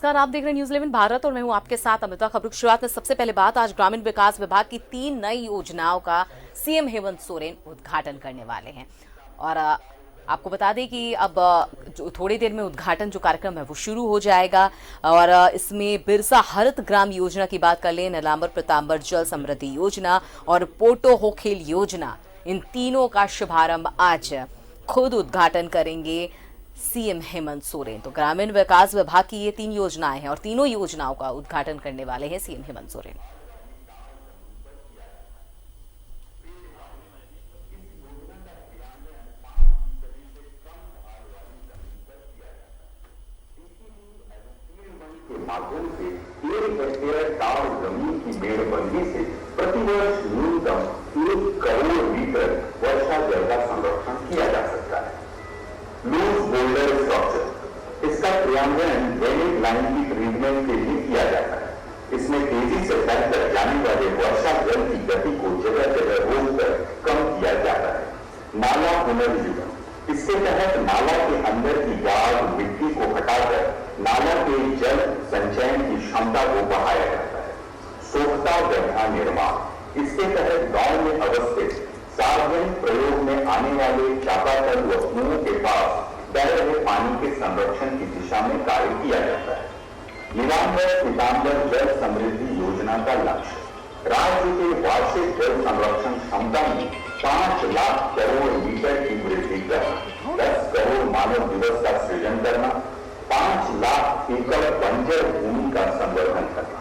नमस्कार, आप देख रहे हैं न्यूज़ 11 भारत और मैं हूं आपके साथ अमृता। खबरों की शुरुआत में सबसे पहले बात आज ग्रामीण विकास विभाग की 3 नई योजनाओं का सीएम हेमंत सोरेन उद्घाटन करने वाले हैं। और आपको बता दें कि अब जो थोड़ी देर में उद्घाटन जो कार्यक्रम है वो शुरू हो जाएगा। और इसमें बिरसा हरित ग्राम योजना की बात कर लें, नीलांबर पीतांबर जल समृद्धि योजना और पोटो होखेल योजना, इन तीनों का शुभारंभ आज खुद उद्घाटन करेंगे सीएम हेमंत सोरेन। तो ग्रामीण विकास विभाग की ये 3 योजनाएं हैं और तीनों योजनाओं का उद्घाटन करने वाले हैं सीएम हेमंत सोरेन। माध्यम से 1 हेक्टेयर दार जमीन की मेड़बंदी से प्रतिवर्ष न्यूनतम 1 करोड़ लीटर वर्षा जल का संरक्षण किया जा सकता है। लूज बोल्डर स्ट्रक्चर, इसका क्रियान्वयन ड्रेनेज लाइन की ट्रीटमेंट के लिए किया जाता है। इसमें तेजी से बहकर जाने वाले वर्षा जल की गति को जगह जगह रोककर कम किया जाता है। नाला पुनर्जीवन, इसके तहत नाला के अंदर की गाद मिट्टी को हटाकर नाला के जल संचयन की क्षमता को बढ़ाया जाता है। सोखता गड्ढा निर्माण, इसके तहत गांव में अवस्थित सार्वजनिक प्रयोग में आने वाले चापाकल व कुओं के पास बह रहे पानी के संरक्षण की दिशा में कार्य किया जाता है। नीलांबर पीतांबर जल समृद्धि योजना का लक्ष्य राज्य के वार्षिक जल संरक्षण क्षमता में 5 लाख करोड़ लीटर की वृद्धि करना, 10 करोड़ मानव दिवस का सृजन करना, 5 लाख एकड़ बंजर भूमि का संवर्धन करना।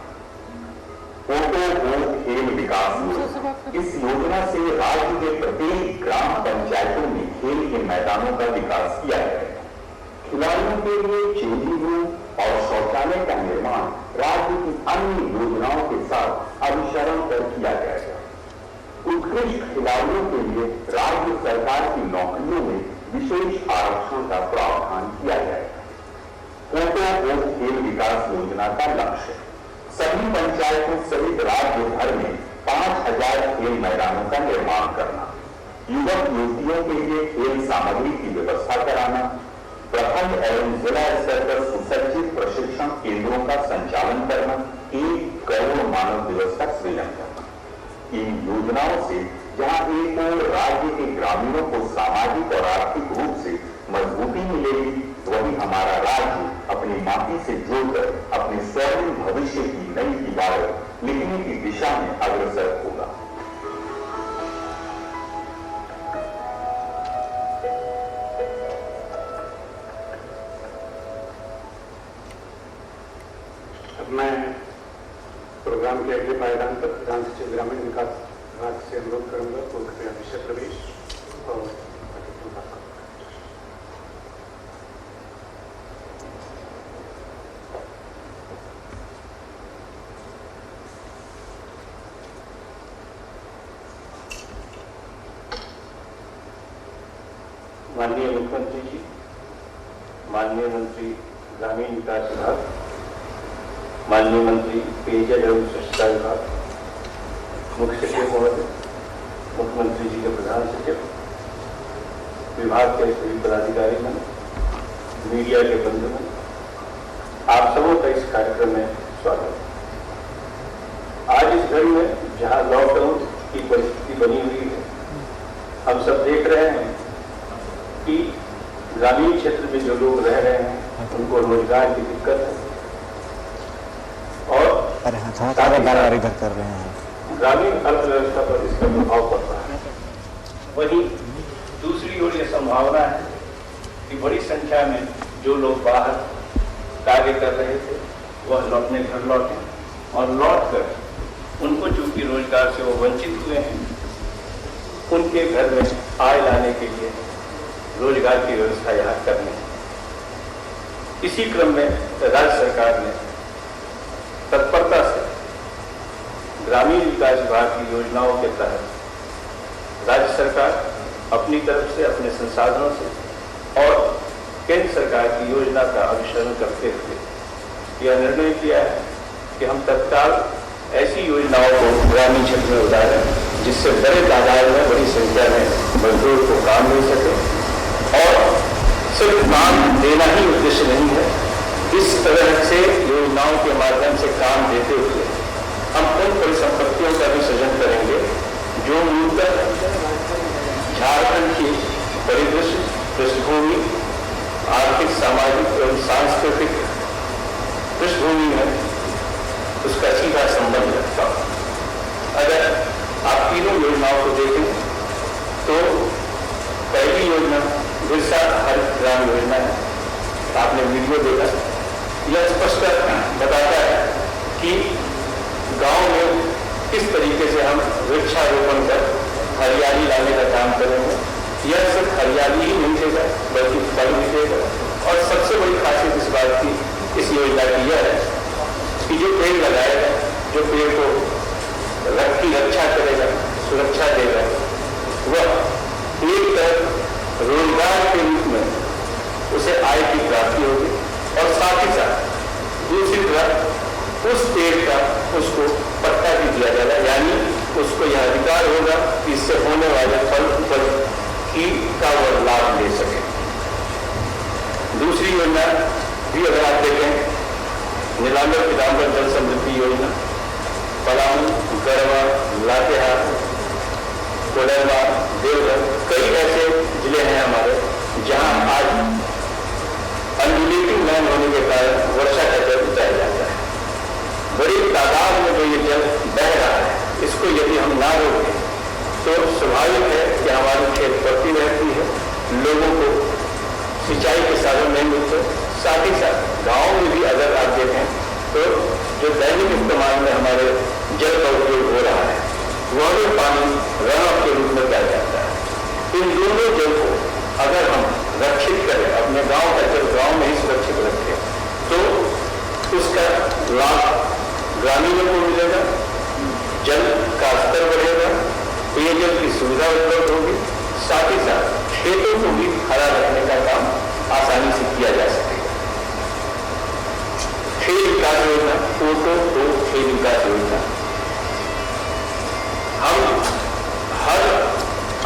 पोटो होखेल विकास योजना, इस योजना से राज्य के प्रत्येक ग्राम पंचायतों में खेल के मैदानों का विकास किया जाएगा। खिलाड़ियों के लिए चेंजिंग रूम और शौचालय का निर्माण राज्य की अन्य योजनाओं के साथ अनुसरण कर किया जाएगा। उत्कृष्ट खिलाड़ियों के लिए राज्य सरकार की नौकरियों में विशेष आरक्षण का प्रावधान किया जाएगा। पोटो होखेल विकास योजना का लक्ष्य सभी पंचायतों सहित राज्य भर में 5000 खेल मैदानों का निर्माण करना, युवक युवतियों के लिए खेल सामग्री की व्यवस्था कराना, प्रखंड एवं जिला स्तर पर सुसज्जित प्रशिक्षण केंद्रों का संचालन करना, 1 करोड़ मानव दिवस का सृजन करना। इन योजनाओं से जहां एक ओर राज्य के ग्रामीणों को सामाजिक और आर्थिक रूप से मजबूती मिलेगी, वही हमारा राज्य अपनी माटी से जुड़कर अपने स्वर्णिम भविष्य की नई इबारत लिखने की दिशा में अग्रसर होगा। अब मैं प्रोग्राम के अगले पायदान पर प्रधान सचिव ग्रामीण विकास विभाग से अनुरोध करूंगा तो कृपया विषय प्रवेश और माननीय मुख्यमंत्री जी, माननीय मंत्री ग्रामीण विकास विभाग, माननीय मंत्री पेयजल एवं स्वच्छता विभाग, मुख्य सचिव महोदय, मुख्यमंत्री जी के प्रधान सचिव, विभाग के सभी पदाधिकारीगण, मीडिया के बंधुगण, आप सबों का इस कार्यक्रम में स्वागत है। आज इस घड़ी में जहां लॉकडाउन की परिस्थिति बनी हुई है, हम सब देख रहे हैं कि ग्रामीण क्षेत्र में जो लोग रह रहे हैं उनको रोजगार की दिक्कत है और इधर कर रहे हैं, ग्रामीण अर्थव्यवस्था पर इसका प्रभाव पड़ रहा है। वहीं दूसरी ओर यह संभावना है कि बड़ी संख्या में जो लोग बाहर कार्य कर रहे थे वह अपने घर लौटे और लौटकर उनको चूंकि रोजगार से वो वंचित हुए हैं, उनके घर में आय लाने के लिए रोजगार की व्यवस्था यहाँ करनी है। इसी क्रम में राज्य सरकार ने तत्परता से ग्रामीण विकास विभाग की योजनाओं के तहत राज्य सरकार अपनी तरफ से अपने संसाधनों से और केंद्र सरकार की योजना का अनुसरण करते हुए यह निर्णय किया है कि हम तत्काल ऐसी योजनाओं को ग्रामीण क्षेत्र में उतारें जिससे बड़े तादाद में, बड़ी संख्या में मजदूर को काम मिल सके। और सिर्फ काम देना ही उद्देश्य नहीं है, इस तरह से योजनाओं के माध्यम से काम देते हुए हम उन परिसंपत्तियों का भी सृजन करेंगे जो मूलतः झारखंड की परिदृश्य, पृष्ठभूमि, आर्थिक, सामाजिक एवं सांस्कृतिक पृष्ठभूमि में उसका सीधा संबंध रखता है। अगर आप तीनों योजनाओं को देखें तो पहली योजना बिरसा हरित ग्राम योजना है। आपने वीडियो देखा, यह स्पष्ट बताता है कि गांव में किस तरीके से हम वृक्षारोपण कर हरियाली लाने का काम करेंगे। यह सिर्फ हरियाली ही नहीं देगा बल्कि फल भी देगा। और सबसे बड़ी खासियत इस बात की, इस योजना की यह है कि जो पेड़ लगाएगा, जो पेड़ को की रक्षा करेगा, सुरक्षा देगा, वह एक तरफ रोजगार के रूप में उसे आय की प्राप्ति होगी और साथ ही साथ दूसरी तरफ उस पेड़ का उसको पट्टा भी दिया जाएगा, यानी उसको यह अधिकार होगा कि इससे होने वाले फल उपज का वह लाभ ले सके। दूसरी योजना भी अगर आप देखें, नीलांबर पीताम्बर जल समृद्धि योजना, पलामू, गढ़वा, लातेहार, कोडरमा, देवघर, कई ऐसे जिले हैं हमारे जहां आज अनडिलेटिंग लैंड होने के कारण वर्षा का जल उतारा जाता है। बड़ी तादाद में जो ये जल बह रहा है, इसको यदि हम ना रोकें तो स्वाभाविक है कि हमारी खेत बढ़ती रहती है, लोगों को सिंचाई के साधन नहीं मिलते। साथ ही साथ गाँव में भी अगर आप देखें तो जो दैनिक इस्तेमाल में हमारे जल का उपयोग हो रहा है, वह भी पानी रनऑफ के रूप में किया जाता है। इन दोनों जल को अगर हम रक्षित करें, अपने गांव का जल गांव में ही सुरक्षित रखें, तो उसका लाभ ग्रामीणों को मिलेगा, जल का स्तर बढ़ेगा, पेयजल की सुविधा उपलब्ध होगी, साथ ही साथ खेतों को भी हरा रखने का काम आसानी से किया जा सकेगा। खेल विकास योजना, फोटो तो खेल विकास योजना, हम हर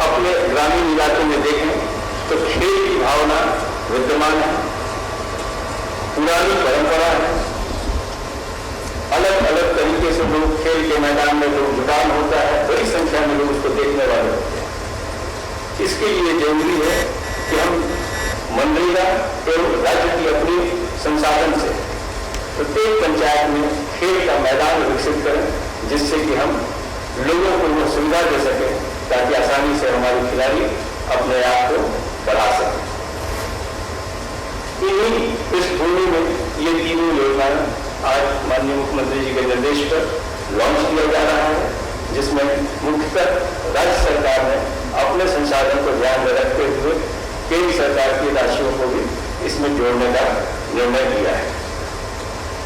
अपने ग्रामीण इलाकों में देखें तो खेल की भावना विद्यमान है, पुरानी परंपरा है, अलग अलग तरीके से लोग खेल के मैदान में लोग जुटान होता है, बड़ी संख्या में लोग उसको देखने वाले होते हैं। इसके लिए जरूरी है कि हम मनरेगा एवं राज्य की अपनी संसाधन से प्रत्येक पंचायत में खेल का मैदान विकसित करें, जिससे कि हम लोगों को वो सुविधा दे सकें ताकि आसानी से हमारे खिलाड़ी अपने आप को बढ़ा सकें। इन्हीं पृष्ठभूमि में ये तीनों योजनाएं आज माननीय मुख्यमंत्री जी के निर्देश पर लॉन्च किया जा रहा है, जिसमें मुख्यतः राज्य सरकार ने अपने संसाधन को ध्यान में रखते हुए केंद्र सरकार की राशियों को भी इसमें जोड़ने का निर्णय किया है।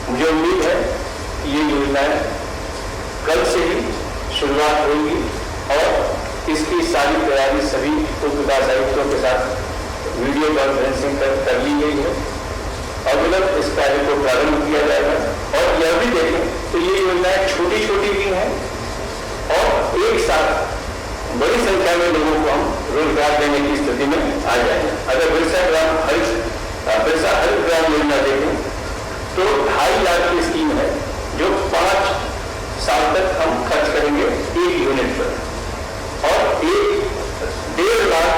मुझे उम्मीद है कि ये योजनाएं कल से ही शुरुआत होगी और इसकी सारी तैयारी सभी उप विकास आयुक्तों के साथ वीडियो कॉन्फ्रेंसिंग कर ली गई है और तुरंत इस कार्य को प्रारंभ किया जाएगा। और यह भी देखें तो ये योजनाएं छोटी छोटी भी हैं और एक साथ बड़ी संख्या में लोगों को हम रोजगार देने की स्थिति में आ जाएंगे। अगर बिरसा हरित ग्राम योजना देखें तो 2.5 लाख की स्कीम है जो 5 साल तक हम खर्च करेंगे एक यूनिट पर और 1.5 लाख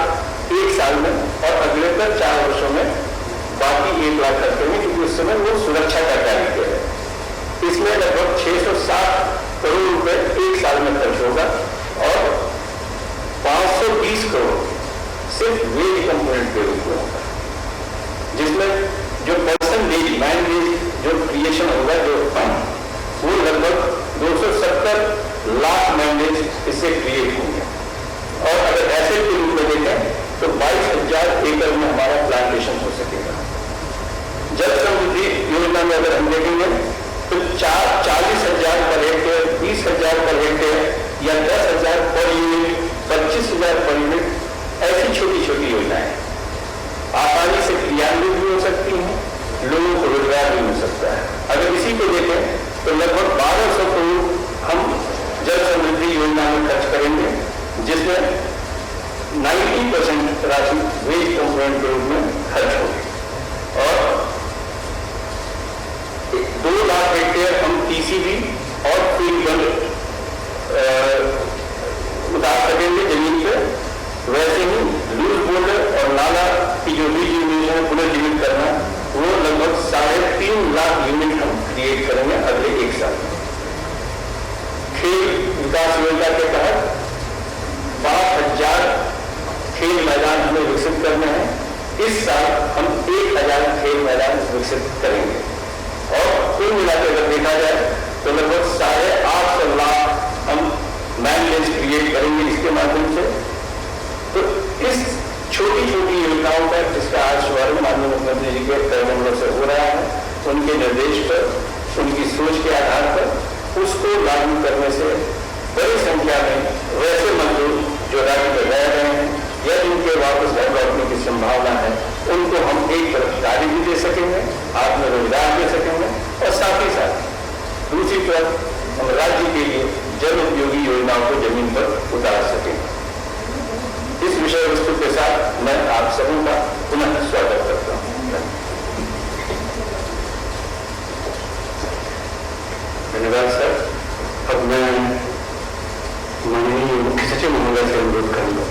एक साल में और अगले तक 4 वर्षों में बाकी 1 लाख खर्च करेंगे, क्योंकि उस समय वो सुरक्षा का कार्य है। इसमें लगभग 660 करोड़ रुपए एक साल में खर्च होगा और 520 करोड़ सिर्फ वेज कंपोनेंट के रूप में होगा, जिसमें जो पर्सन वेज मैन वेज जो क्रिएशन होगा वो लगभग 270 लाख मैंडेज इससे क्रिएट होंगे। और अगर ऐसे के रूप में देखें तो 22,000 एकड़ में हमारा प्लांटेशन हो सकेगा। जल समृद्धि योजना में अगर हम देखेंगे तो 40,000 पर हेक्टेयर, 20,000 पर हेक्टेयर या 10,000 पर यूनिट, 25,000 पर यूनिट, ऐसी छोटी छोटी योजनाएं आसानी से क्रियान्वित भी हो सकती हैं, लोगों को रोजगार भी मिल सकता है। अगर इसी को देखें तो लगभग 1200 करोड़ हम जल समृद्धि योजना में खर्च करेंगे, जिसमें 90% राशि वेज कंपोनेंट के रूप में खर्च होगी और 2 लाख पीसीबी और फील्ड उतार सकेंगे जमीन पे। वैसे ही लूज बोर्डर और नाला की जो रीयूनिट है पुनर्जीवित करना, वो लगभग 3.5 लाख यूनिट हम क्रिएट करेंगे अगले 1 साल में। खेल विकास योजना के तहत 5,000 खेल मैदान हमें विकसित करने हैं। इस साल हम 1,000 खेल मैदान विकसित करेंगे और कुल मिलाकर अगर देखा जाए तो लगभग 8.5 लाख हम मैनलेस क्रिएट करेंगे इसके माध्यम से। तो इस छोटी छोटी योजनाओं पर जिसका आज शुभारंभ माननीय मुख्यमंत्री जी के पैगंबरों से हो रहा है, उनके निर्देश पर, उनकी सोच के आधार पर उसको लागू करने से बड़ी संख्या में वैसे मजदूर जो राज्य में रह रहे हैं या जिनके वापस घर लौटने की संभावना है, उनको हम एक तरफ गाड़ी भी दे सकेंगे, आत्मरोजगार दे सकेंगे और साथ ही साथ दूसरी तरफ हम राज्य के लिए जन उपयोगी योजनाओं को जमीन पर उतार सकेंगे। इस विषय वस्तु के साथ मैं आप सबों का पुनः स्वागत करता हूँ। धन्यवाद सर। अब मैं माननीय मुख्य सचिव महोदय से अनुरोध करूंगा।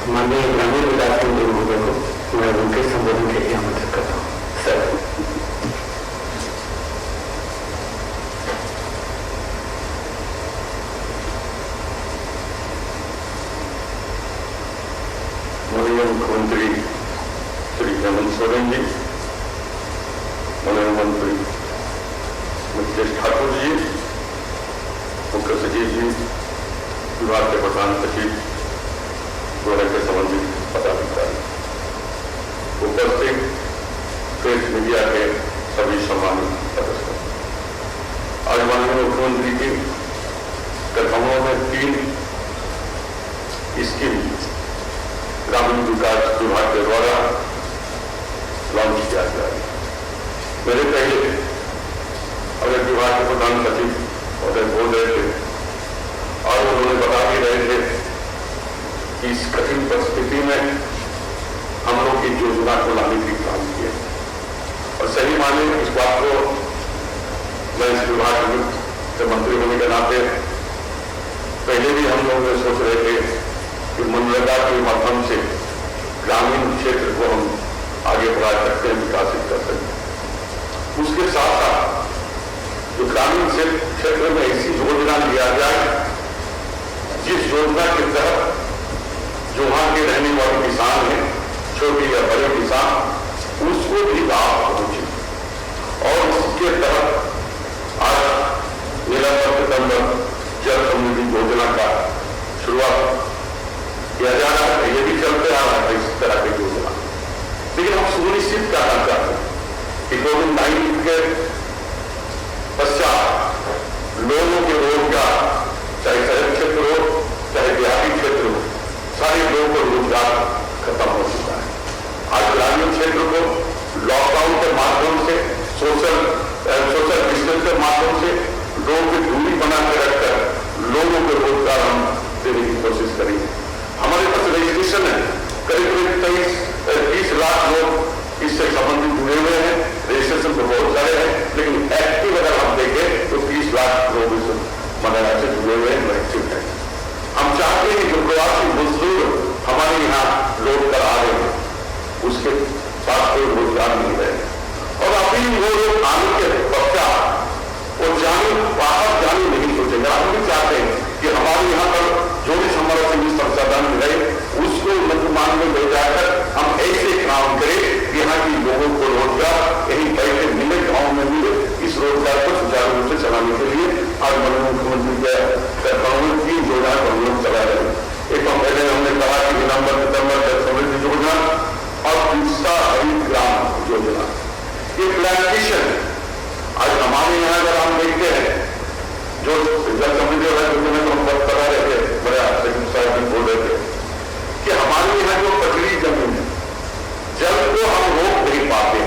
माननीय ग्रामीण विकास मंत्री महोदय को मैं उनके संबोधन के लिए आमंत्रित करता हूँ। सर। माननीय मुख्यमंत्री श्री हेमंत सोरेन जी, माननीय मंत्री मिथिलेश ठाकुर जी, मुख्य सचिव जी, विभाग के प्रधान सचिव, द्वारा के संबंधित पदाधिकारी, उपस्थित प्रेस मीडिया के सभी सम्मानित सदस्य, आज माननीय मुख्यमंत्री की कदमों में 3 स्कीम ग्रामीण विकास विभाग के द्वारा लॉन्च किया गया है। मेरे पहले अगर विभाग के प्रधान सचिव और बोल रहे थे और उन्होंने बता भी रहे थे कि इस कठिन परिस्थिति में हम लोग की योजना को लाने की काम किए और सही माने इस बात को मैं इस विभाग के मंत्री होने के नाते पहले भी हम लोग सोच रहे थे कि मनरेगा के माध्यम से ग्रामीण क्षेत्र को हम आगे बढ़ा सकते हैं, विकसित कर सकते हैं। उसके साथ साथ जो ग्रामीण क्षेत्र में ऐसी योजना लिया जाए जिस योजना के तहत जो वहां के रहने वाले किसान हैं, छोटे या बड़े किसान, उसको भी लाभ पहुंचे और उसके तहत आज निरंतर जल समृद्धि योजना का शुरुआत किया जा रहा है। ये भी चलते आ रहा है इस तरह की योजना, लेकिन हम सुनिश्चित करना चाहते हैं कि कोविड-19 के पश्चात लोगों के रोजगार, चाहे शहर क्षेत्र हो चाहे देहाती क्षेत्र हो, सारे लोगों को रोजगार खत्म हो चुका है। आज ग्रामीण क्षेत्र को लॉकडाउन के माध्यम से, सोशल डिस्टेंस के माध्यम से लोगों की दूरी बनाकर रखकर लोगों को रोजगार हम देने की कोशिश करेंगे। हमारे पास रजिस्ट्रेशन है, करीब 30 लाख लोग इससे संबंधित जुड़े हुए हैं। रजिस्ट्रेशन तो बहुत सारे हैं, लेकिन एक्टिव अगर हम देखें तो 30 लाख लोग इस मनरेगा से जुड़े हुए हैं, एक्टिव हैं। हम चाहते हैं जो प्रवासी मजदूर हमारे यहाँ लोग कर आ रहे हैं उसके पास कोई रोजगार नहीं रहे और अभी वो लोग आने के पश्चात वो बाहर जाने नहीं सोचेंगे। हम भी चाहते हैं कि हमारे यहाँ पर जो भी हमारा सिविल संसाधन रहे उसको वर्तमान में ले जाकर हम ऐसे काम करें कि यहाँ की लोगों को रोजगार यही बैठे मिले, गांव में मिले। इस रोजगार को सुचारू रूप से चलाने के लिए आज माननीय मुख्यमंत्री के 3 योजना को हम लोग चला रहे हैं। एक तो पहले हमने कहा कि नवंबर सितंबर जल समृद्धि योजना और दूसरा हरित ग्राम योजना, ये प्लांटेशन। आज हमारे यहाँ अगर हम देखते हैं जो जल समृद्धि योजना में हम बता रहे थे, बड़े सचिव साहब भी बोल रहे थे कि हमारे यहाँ जो पथरीली जमीन है, जल को हम रोक नहीं पाते।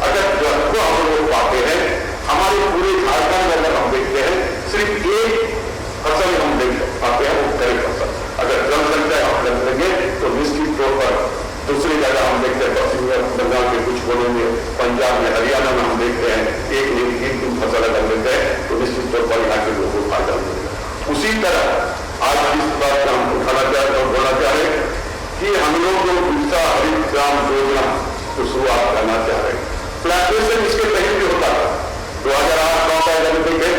अगर जल को हम रोक पाते हैं, हमारे पूरे झारखंड में अगर हम देखते हैं सिर्फ एक फसल हम देख पाते हैं, वो खरीफ फसल। अगर जनसंख्या हम देखेंगे तो निश्चित तौर पर दूसरी जगह हम देखते हैं पश्चिम बंगाल के कुछ कोनों में हरियाणा में हम देखते हैं एक नहीं 3 फसल अगर मिल गए तो निश्चित तौर पर यहाँ के लोगों को फायदा मिलेगा। उसी तरह आज इस बात का हम उठाना चाहते हैं और बोलना चाह रहे हैं कि हम लोग जो उड़ीसा हरित ग्राम योजना को शुरुआत करना चाह रहे हैं, प्लांटेशन इसके कहीं भी होता था। 2008-9 का जब देखे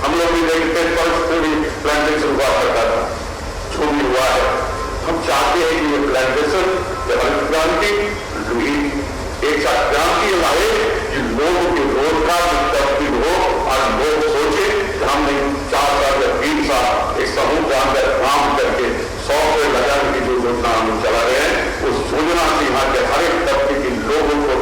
हम लोग भी देखते पर भी प्लांटेशन हुआ करता था, जो भी हुआ है हम चाहते हैं कि ये प्लांटेशन हरित क्रांति एक साथ क्रांति लाए कि लोगों के रोजगार की तरक्की हो और लोग सोचे कि हमने 4 साल या 3 साल एक समूह के अंदर काम करके 100 पेड़ लगाने की जो योजना हम चला रहे हैं, उस योजना से यहाँ के हर एक तबके के लोगों को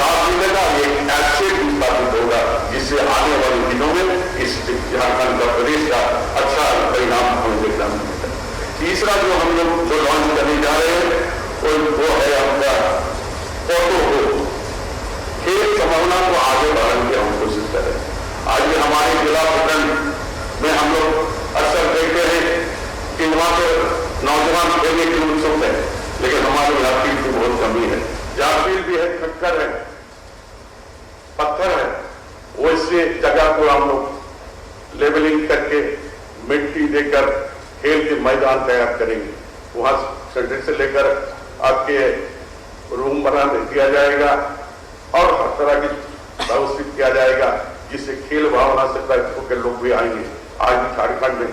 लाभ मिलेगा। ये ऐसे भी स्थापित होगा जिससे आने वाले दिनों में इस झारखंड का प्रदेश का अच्छा परिणाम हमें देखना मिलेगा। तीसरा जो हम लोग जो लॉन्च करने जा रहे हैं वो है आपका ऑटो हो खेल संभावना को आगे बढ़ाने की हम कोशिश कर रहे हैं। आज भी हमारे जिला प्रखंड में हम लोग अक्सर देखते हैं कि वहां पर नौजवान खेलने के उत्सुक है, लेकिन हमारे यहाँ फील्ड की बहुत कमी है। जहाँ फील्ड भी है, खक्कर है, पत्थर है, वैसे जगह को हम लोग लेवलिंग करके मिट्टी देकर खेल के मैदान तैयार करेंगे। वहां सेंटर से लेकर आपके रूम बना दिया जाएगा और हर तरह की व्यवस्थित किया जाएगा जिससे खेल भावना से पैदा होकर लोग भी आएंगे। आज भी झारखंड में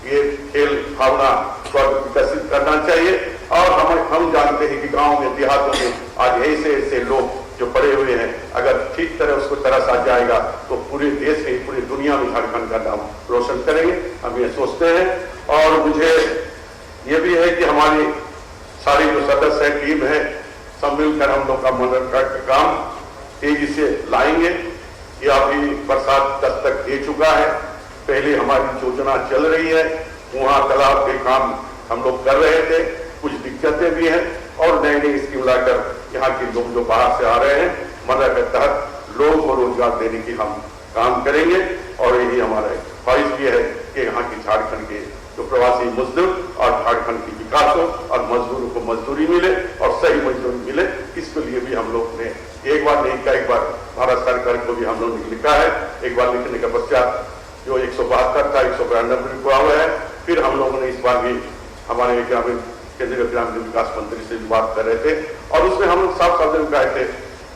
ये खेल भावना को विकसित करना चाहिए और हम जानते हैं कि गांव में देहातों में आज ऐसे लोग जो पड़े हुए हैं, अगर ठीक तरह उसको तरस आ जाएगा तो पूरे देश में पूरी दुनिया में झारखंड का नाम रोशन करेंगे, हम ये सोचते हैं। और मुझे ये भी है कि हमारी सारी जो सदस्य है, टीम है, सब मिलकर हम लोग का मनरेगा का काम तेजी से लाएंगे। ये अभी बरसात दस्तक दे चुका है, पहले हमारी योजना चल रही है, वहां तालाब के काम हम लोग कर रहे थे, कुछ दिक्कतें भी हैं और नई स्कीम लाकर यहाँ के लोग जो बाहर से आ रहे हैं मनरेगा के तहत लोगों को रोजगार देने की हम काम करेंगे। और यही हमारा ख्वाहिश भी है कि यहाँ की झारखंड के जो प्रवासी मजदूर और झारखंड की विकास हो और मजदूरों को मजदूरी मिले और सही मजदूरी मिले, इसके लिए भी हम लोग ने एक बार नहीं कहा, एक बार भारत सरकार को भी हम लोग ने लिखा है। एक बार लिखने के पश्चात जो 172 था 192 हुआ हुआ है। फिर हम लोगों ने इस बार भी हमारे ग्रामीण केंद्रीय ग्रामीण विकास मंत्री से बात कर रहे थे और उसमें हम लोग साफ शब्द में कहे थे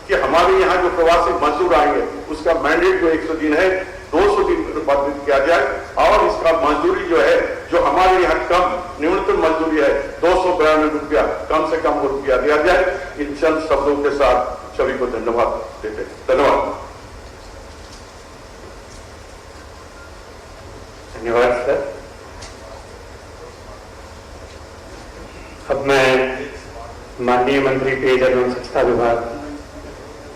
कि हमारे यहाँ जो प्रवासी मजदूर आएंगे उसका मैंडेट जो 100 दिन है 200 दिन रूपांतरित किया जाए और इसका मजदूरी जो है जो हमारे यहाँ कम न्यूनतम मजदूरी है 292 रुपया कम से कम रुपया दिया जाए। इन चंद शब्दों के साथ सभी को धन्यवाद देते हैं। धन्यवाद। धन्यवाद सर। अब मैं माननीय मंत्री पेयजल एवं स्वच्छता विभाग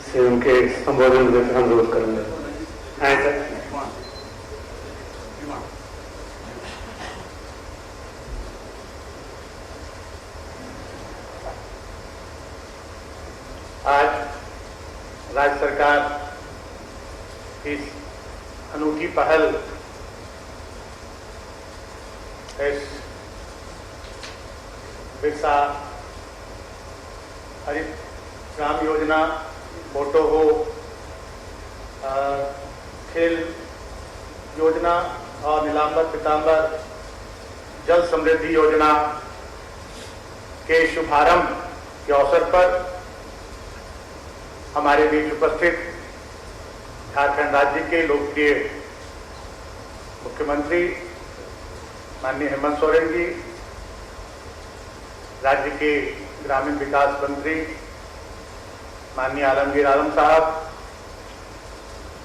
से उनके संबोधन में अनुरोध करूंगा। आए सर। आज राज्य सरकार इस अनूठी पहल इस बिरसा हरित ग्राम योजना, फोटो हो, खेल योजना और नीलांबर पीतांबर जल समृद्धि योजना के शुभारंभ के अवसर पर हमारे बीच उपस्थित झारखंड राज्य के लोकप्रिय मुख्यमंत्री माननीय हेमंत सोरेन जी, राज्य के ग्रामीण विकास मंत्री माननीय आलमगीर आलम साहब,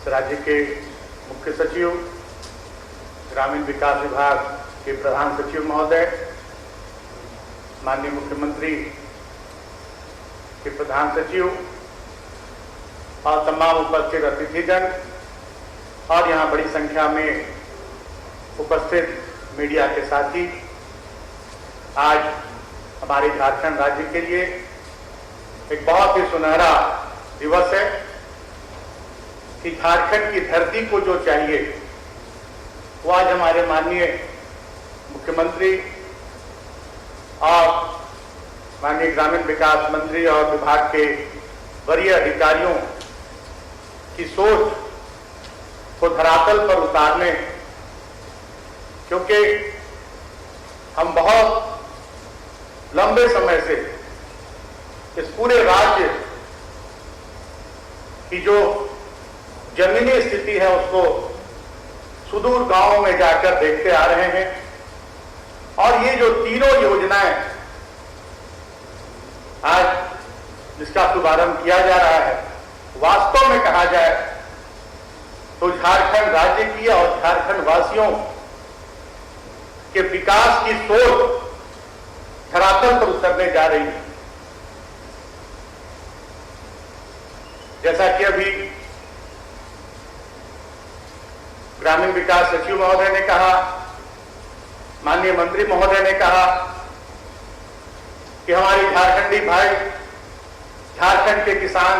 राज्य के मुख्य सचिव, ग्रामीण विकास विभाग के प्रधान सचिव महोदय, माननीय मुख्यमंत्री के प्रधान सचिव और तमाम उपस्थित अतिथिगण और यहाँ बड़ी संख्या में उपस्थित मीडिया के साथी, आज हमारे झारखंड राज्य के लिए एक बहुत ही सुनहरा दिवस है कि झारखंड की धरती को जो चाहिए वो आज हमारे माननीय मुख्यमंत्री और माननीय ग्रामीण विकास मंत्री और विभाग के वरीय अधिकारियों की सोच को धरातल पर उतारने, क्योंकि हम बहुत लंबे समय से इस पूरे राज्य की जो जमीनी स्थिति है उसको सुदूर गांवों में जाकर देखते आ रहे हैं। और ये जो तीनों योजनाएं आज जिसका शुभारंभ किया जा रहा है, वास्तव में कहा जाए तो झारखंड राज्य की और झारखंड वासियों के विकास की सोच धरातल पर उतरने जा रही है। जैसा कि अभी ग्रामीण विकास सचिव महोदय ने कहा, माननीय मंत्री महोदय ने कहा कि हमारे झारखंडी भाई, झारखंड के किसान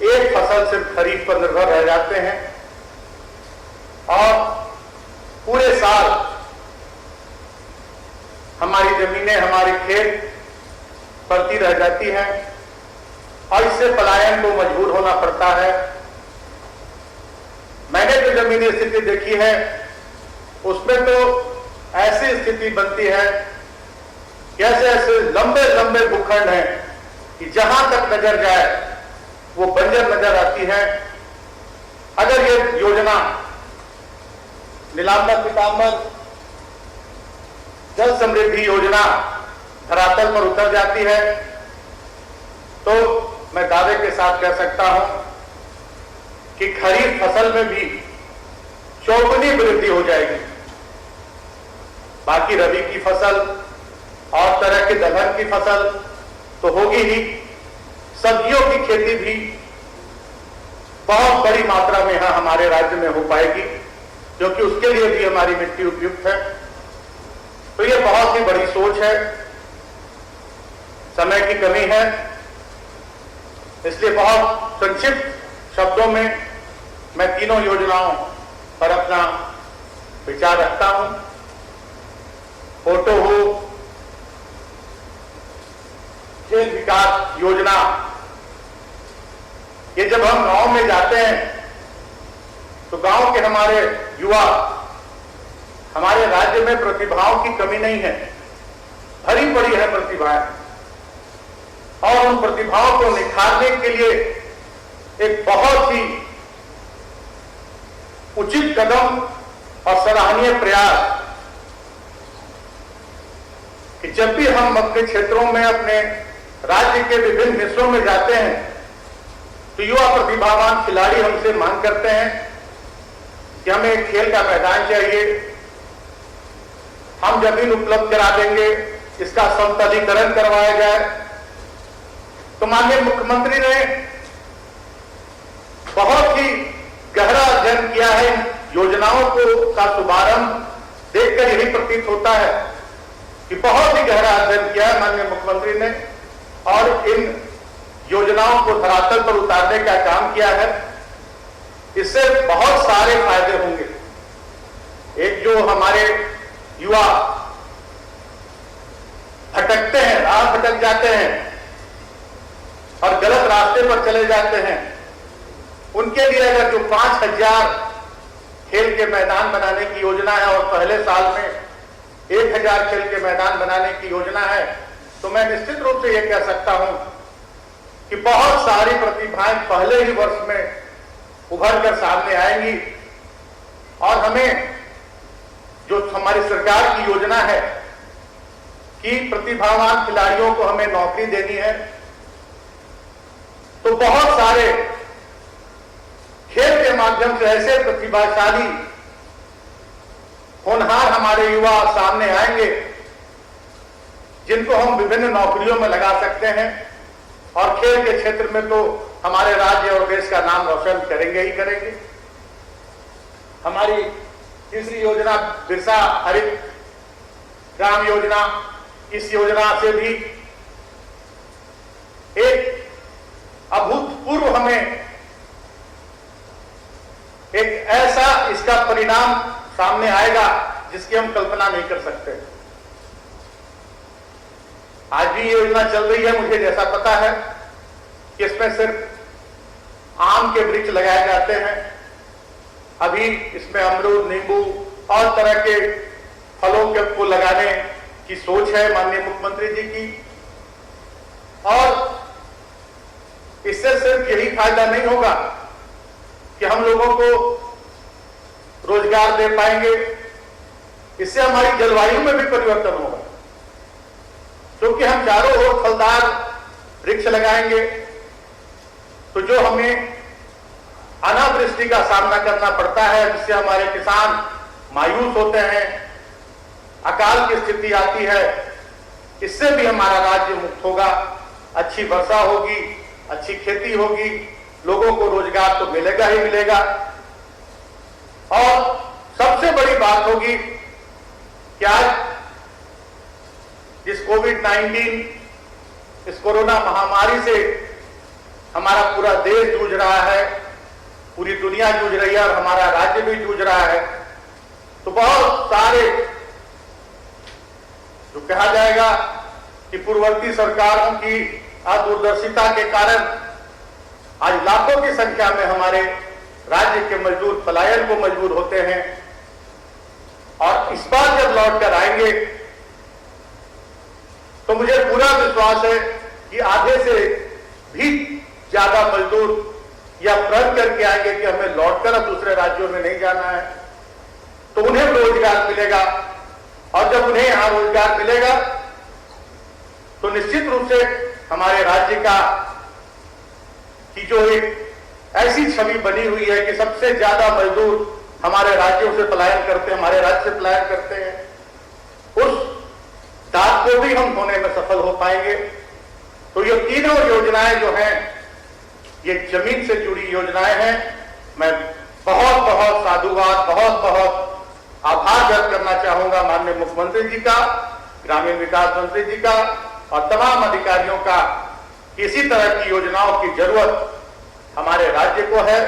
एक फसल सिर्फ खरीफ पर निर्भर रह जाते हैं और पूरे साल हमारी जमीनें, हमारे खेत पड़ती रह जाती हैं और इससे पलायन को मजबूर होना पड़ता है। मैंने जो जमीनी स्थिति देखी है उसमें तो ऐसी स्थिति बनती है कि ऐसे ऐसे लंबे लंबे भूखंड हैं कि जहां तक नजर जाए वो बंजर नजर आती है। अगर ये योजना नीलांबर पीतांबर जल समृद्धि योजना धरातल पर उतर जाती है तो मैं दावे के साथ कह सकता हूं कि खरीफ फसल में भी चौगुनी वृद्धि हो जाएगी। बाकी रबी की फसल और तरह के दलहन की फसल तो होगी ही, सब्जियों की खेती भी बहुत बड़ी मात्रा में यहां हमारे राज्य में हो पाएगी, क्योंकि उसके लिए भी हमारी मिट्टी उपयुक्त है। तो ये बहुत ही बड़ी सोच है, समय की कमी है, इसलिए बहुत संक्षिप्त शब्दों में मैं तीनों योजनाओं पर अपना विचार रखता हूं। फोटो हो, खेल विकास योजना, ये जब हम गांव में जाते हैं तो गांव के हमारे युवा, हमारे राज्य में प्रतिभाओं की कमी नहीं है, भरी पड़ी है प्रतिभाएं, और उन प्रतिभाओं को निखारने के लिए एक बहुत ही उचित कदम और सराहनीय प्रयास कि जब भी हम अपने क्षेत्रों में, अपने राज्य के विभिन्न हिस्सों में जाते हैं तो युवा प्रतिभावान खिलाड़ी हमसे मांग करते हैं कि हमें एक खेल का मैदान चाहिए, हम जमीन उपलब्ध करा देंगे, इसका समतलीकरण करवाया जाए। तो माननीय मुख्यमंत्री ने बहुत ही गहरा अध्ययन किया है। योजनाओं को का शुभारंभ देखकर यही प्रतीत होता है कि बहुत ही गहरा अध्ययन किया है माननीय मुख्यमंत्री ने और इन योजनाओं को धरातल पर उतारने का काम किया है। इससे बहुत सारे फायदे होंगे। एक जो हमारे युवा भटकते हैं, राह भटक जाते हैं और गलत रास्ते पर चले जाते हैं, उनके लिए अगर जो 5000 खेल के मैदान बनाने की योजना है और पहले साल में 1000 खेल के मैदान बनाने की योजना है, तो मैं निश्चित रूप से यह कह सकता हूं कि बहुत सारी प्रतिभाएं पहले ही वर्ष में उभर कर सामने आएंगी और हमें जो हमारी सरकार की योजना है कि प्रतिभावान खिलाड़ियों को हमें नौकरी देनी है, तो बहुत सारे खेल के माध्यम से ऐसे प्रतिभाशाली होनहार हमारे युवा सामने आएंगे जिनको हम विभिन्न नौकरियों में लगा सकते हैं और खेल के क्षेत्र में तो हमारे राज्य और देश का नाम रोशन करेंगे ही करेंगे। हमारी तीसरी योजना बिरसा हरित ग्राम योजना, इस योजना से भी एक अभूतपूर्व हमें एक ऐसा इसका परिणाम सामने आएगा जिसकी हम कल्पना नहीं कर सकते। आज भी ये योजना चल रही है, मुझे जैसा पता है कि इसमें सिर्फ आम के वृक्ष लगाए जाते हैं। अभी इसमें अमरूद, नींबू और तरह के फलों के को लगाने की सोच है माननीय मुख्यमंत्री जी की। और इससे सिर्फ यही फायदा नहीं होगा कि हम लोगों को रोजगार दे पाएंगे, इससे हमारी जलवायु में भी परिवर्तन होगा, क्योंकि हम चारों ओर फलदार वृक्ष लगाएंगे तो जो हमें अनावृष्टि का सामना करना पड़ता है, जिससे हमारे किसान मायूस होते हैं, अकाल की स्थिति आती है, इससे भी हमारा राज्य मुक्त होगा। अच्छी वर्षा होगी, अच्छी खेती होगी, लोगों को रोजगार तो मिलेगा ही मिलेगा। और सबसे बड़ी बात होगी कि आज इस कोविड-19, इस कोरोना महामारी से हमारा पूरा देश जूझ रहा है, पूरी दुनिया जूझ रही है और हमारा राज्य भी जूझ रहा है। तो बहुत सारे जो कहा जाएगा कि पूर्ववर्ती सरकारों की अदूरदर्शिता के कारण आज लाखों की संख्या में हमारे राज्य के मजदूर पलायन को मजबूर होते हैं। और इस बार जब लौट कर आएंगे तो मुझे पूरा विश्वास है कि आधे से भी ज्यादा मजदूर या प्रण करके आएंगे कि हमें लौटकर अब दूसरे राज्यों में नहीं जाना है, तो उन्हें रोजगार मिलेगा। और जब उन्हें यहां रोजगार मिलेगा तो निश्चित रूप से हमारे राज्य का की जो एक ऐसी छवि बनी हुई है कि सबसे ज्यादा मजदूर हमारे राज्यों से पलायन करते हैं, हमारे राज्य से पलायन करते हैं, उस दाग को भी हम होने में सफल हो पाएंगे। तो ये तीनों योजनाएं जो हैं, ये जमीन से जुड़ी योजनाएं हैं। मैं बहुत बहुत साधुवाद, बहुत बहुत आभार व्यक्त करना चाहूंगा माननीय मुख्यमंत्री जी का, ग्रामीण विकास मंत्री जी का और तमाम अधिकारियों का। इसी तरह की योजनाओं की जरूरत हमारे राज्य को है,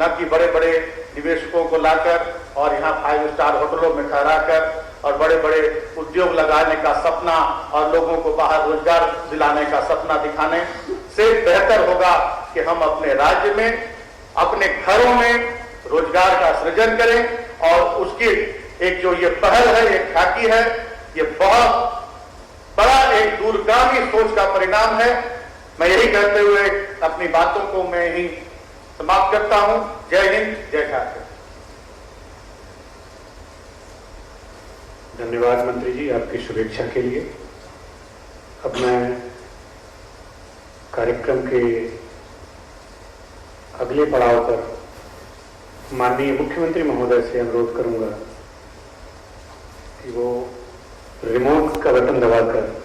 न कि बड़े बड़े निवेशकों को लाकर और यहाँ 5 स्टार होटलों में ठहराकर और बड़े बड़े उद्योग लगाने का सपना और लोगों को बाहर रोजगार दिलाने का सपना दिखाने से बेहतर होगा कि हम अपने राज्य में, अपने घरों में रोजगार का सृजन करें। और उसकी एक जो ये पहल है, ये ख्याति है, ये बहुत बड़ा एक दूरगामी सोच का परिणाम है। मैं यही कहते हुए अपनी बातों को मैं ही समाप्त करता हूं। जय हिंद, जय झारखंड। धन्यवाद मंत्री जी आपकी शुभेच्छा के लिए। अब मैं कार्यक्रम के अगले पड़ाव पर माननीय मुख्यमंत्री महोदय से अनुरोध करूंगा कि वो रिमोट का बटन दबाकर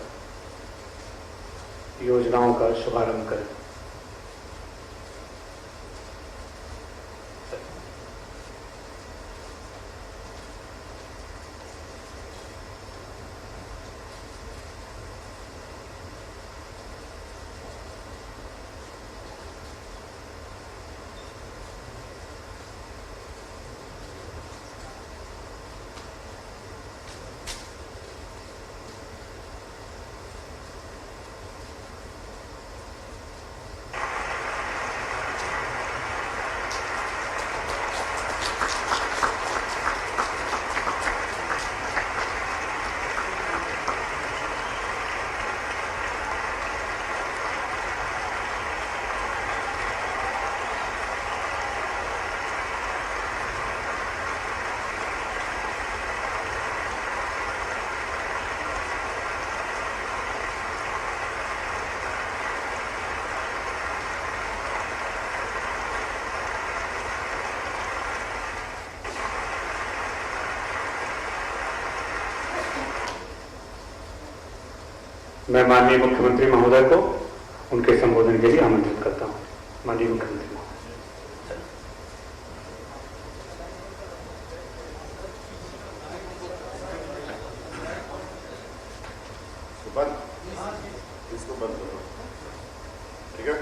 योजनाओं का शुभारंभ करें। मैं माननीय मुख्यमंत्री महोदय को उनके संबोधन के लिए आमंत्रित करता हूं। माननीय मुख्यमंत्री महोदय। इसको बंद करो, ठीक है।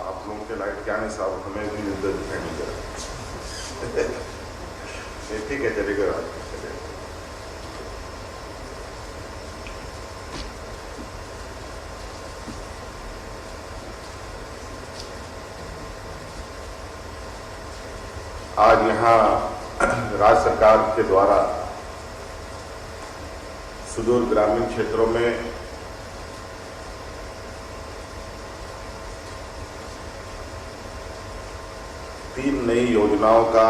आप लोगों के लाइट क्या नहीं साहब, हमें भी इधर दिखाई नहीं दे रहा। ठीक है, चलेगा रात को चलेगा। आज यहाँ राज्य सरकार के द्वारा सुदूर ग्रामीण क्षेत्रों में तीन नई योजनाओं का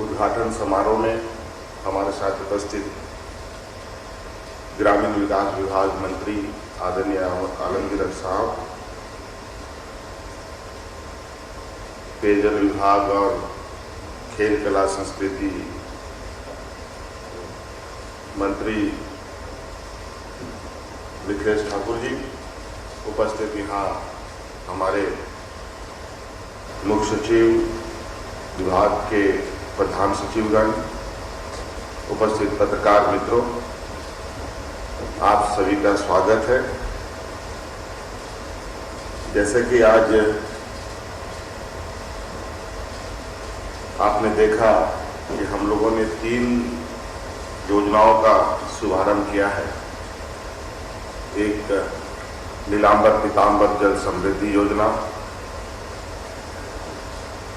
उद्घाटन समारोह में हमारे साथ उपस्थित ग्रामीण विकास विभाग मंत्री आदरणीय आलमगीर साहब, पेयजल विभाग और खेल कला संस्कृति मंत्री विक्रेश ठाकुर जी, उपस्थित यहाँ हमारे मुख्य सचिव, विभाग के प्रधान सचिवगण, उपस्थित पत्रकार मित्रों, आप सभी का स्वागत है। जैसे कि आज आपने देखा कि हम लोगों ने 3 योजनाओं का शुभारंभ किया है। एक नीलांबर पीतांबर जल समृद्धि योजना,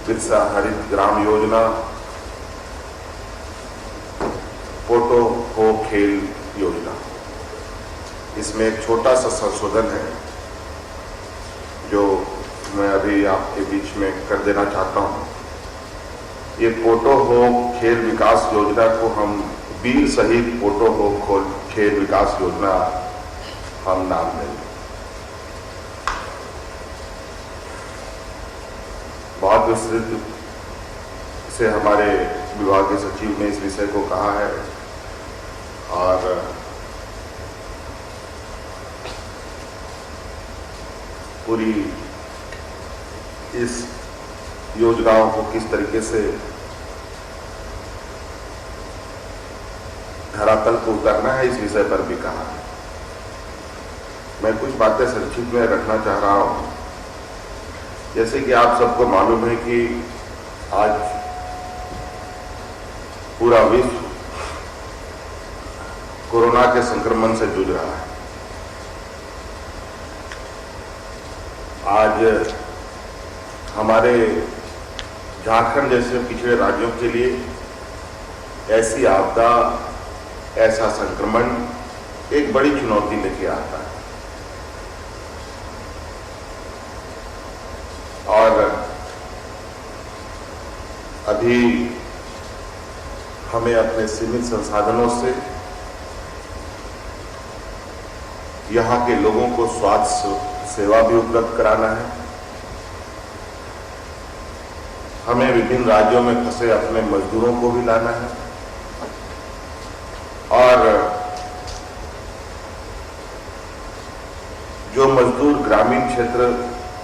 बिरसा हरित ग्राम योजना, पोटो हो खेल योजना। इसमें एक छोटा सा संशोधन है जो मैं अभी आपके बीच में कर देना चाहता हूं। ये पोटो हो खेल विकास योजना को हम वीर शहीद पोटो हो खेल विकास योजना हम नाम देंगे। बहुत विस्तृत से हमारे विभाग के सचिव ने इस विषय को कहा है और पूरी इस योजनाओं को किस तरीके से धरातल को उतारना है इस विषय पर भी कहा है। मैं कुछ बातें संक्षिप्त में रखना चाह रहा हूं। जैसे कि आप सबको मालूम है कि आज पूरा विश्व कोरोना के संक्रमण से जूझ रहा है। आज हमारे झारखंड जैसे पिछड़े राज्यों के लिए ऐसी आपदा, ऐसा संक्रमण एक बड़ी चुनौती लेके आता है और अभी हमें अपने सीमित संसाधनों से यहाँ के लोगों को स्वास्थ्य सेवा भी उपलब्ध कराना है। हमें विभिन्न राज्यों में फंसे अपने मजदूरों को भी लाना है और जो मजदूर ग्रामीण क्षेत्र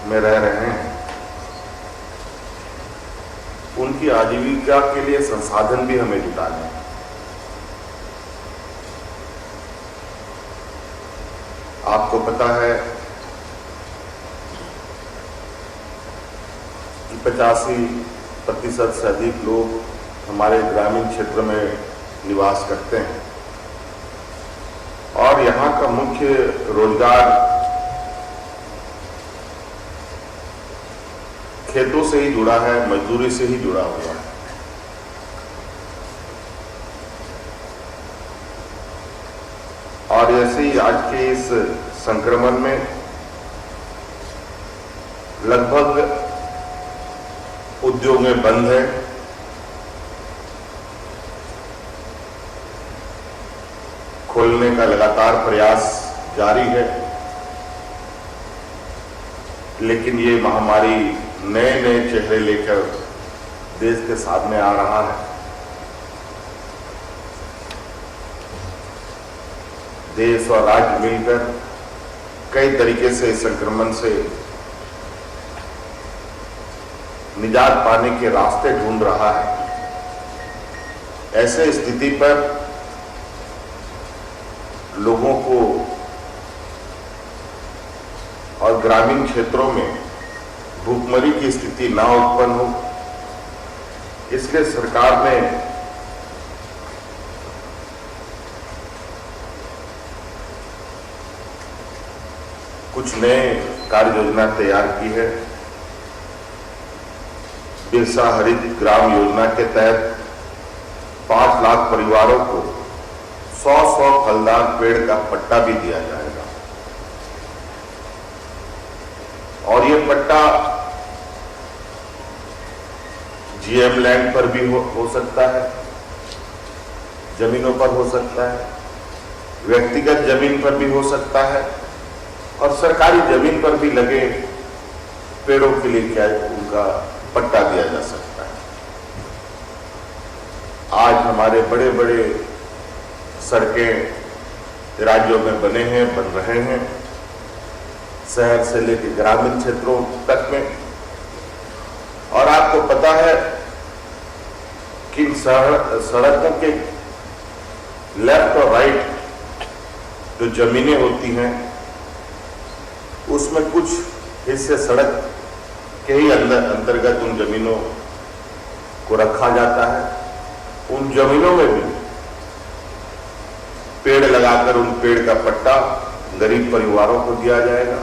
में रह रहे हैं उनकी आजीविका के लिए संसाधन भी हमें जुटाने हैं। आपको पता है कि 85% से अधिक लोग हमारे ग्रामीण क्षेत्र में निवास करते हैं और यहाँ का मुख्य रोजगार खेतों से ही जुड़ा है, मजदूरी से ही जुड़ा हुआ है। और ऐसे ही आज के इस संक्रमण में लगभग उद्योगें बंद है, खोलने का लगातार प्रयास जारी है, लेकिन ये महामारी नए नए चेहरे लेकर देश के सामने आ रहा है। देश और राज्य मिलकर कई तरीके से इस संक्रमण से निजात पाने के रास्ते ढूंढ रहा है। ऐसे स्थिति पर लोगों को और ग्रामीण क्षेत्रों में भूखमरी की स्थिति ना उत्पन्न हो, इसलिए सरकार ने कुछ नए कार्य योजना तैयार की है। बिरसा हरित ग्राम योजना के तहत 5 लाख परिवारों को 100 फलदार पेड़ का पट्टा भी दिया जाएगा और ये पट्टा जीएम लैंड पर भी हो सकता है, जमीनों पर हो सकता है, व्यक्तिगत जमीन पर भी हो सकता है और सरकारी जमीन पर भी लगे पेड़ों के लिए क्या उनका पट्टा दिया जा सकता है। आज हमारे बड़े बड़े सड़कें राज्यों में बने हैं, बन रहे हैं, शहर से लेकर ग्रामीण क्षेत्रों तक में। और आपको पता है कि सड़कों के लेफ्ट और राइट जो जमीनें होती हैं उसमें कुछ हिस्से सड़क के ही अंतर्गत उन जमीनों को रखा जाता है। उन जमीनों में भी पेड़ लगाकर उन पेड़ का पट्टा गरीब परिवारों को दिया जाएगा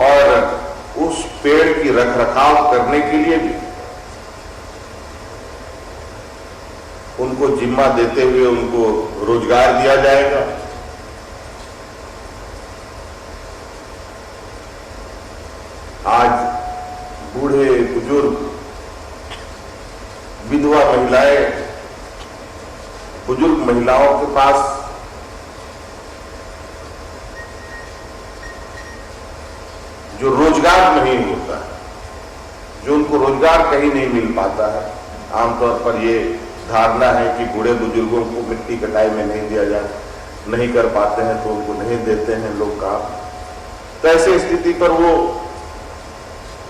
और उस पेड़ की रखरखाव करने के लिए भी उनको जिम्मा देते हुए उनको रोजगार दिया जाएगा। आज बूढ़े बुजुर्ग, विधवा महिलाएं, बुजुर्ग महिलाओं के पास जो रोजगार नहीं होता है, जो उनको रोजगार कहीं नहीं मिल पाता है। आमतौर पर ये धारणा है कि बूढ़े बुजुर्गों को मिट्टी कटाई में नहीं दिया जाए, नहीं कर पाते हैं तो उनको नहीं देते हैं लोग काम। तो ऐसी स्थिति पर वो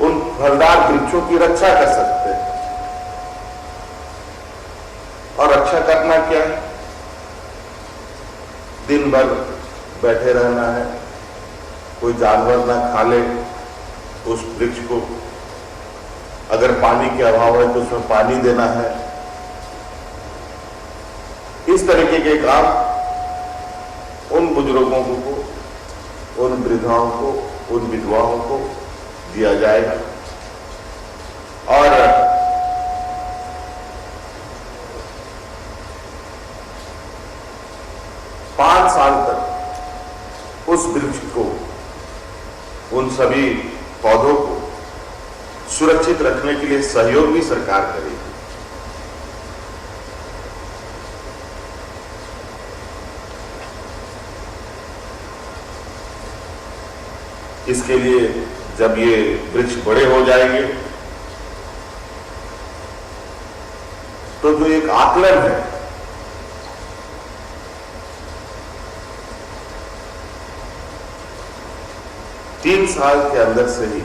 उन फलदार वृक्षों की रक्षा कर सकते हैं। और रक्षा करना क्या है? दिन भर बैठे रहना है, कोई जानवर ना खा ले उस वृक्ष को, अगर पानी के अभाव है तो उसमें पानी देना है। इस तरीके के काम उन बुजुर्गों को, उन वृद्धाओं को, उन विधवाओं को दिया जाएगा। और पांच साल तक उस वृक्ष को, उन सभी पौधों को सुरक्षित रखने के लिए सहयोग भी सरकार करेगी। इसके लिए जब ये वृक्ष बड़े हो जाएंगे तो जो एक आकलन है, तीन साल के अंदर से ही,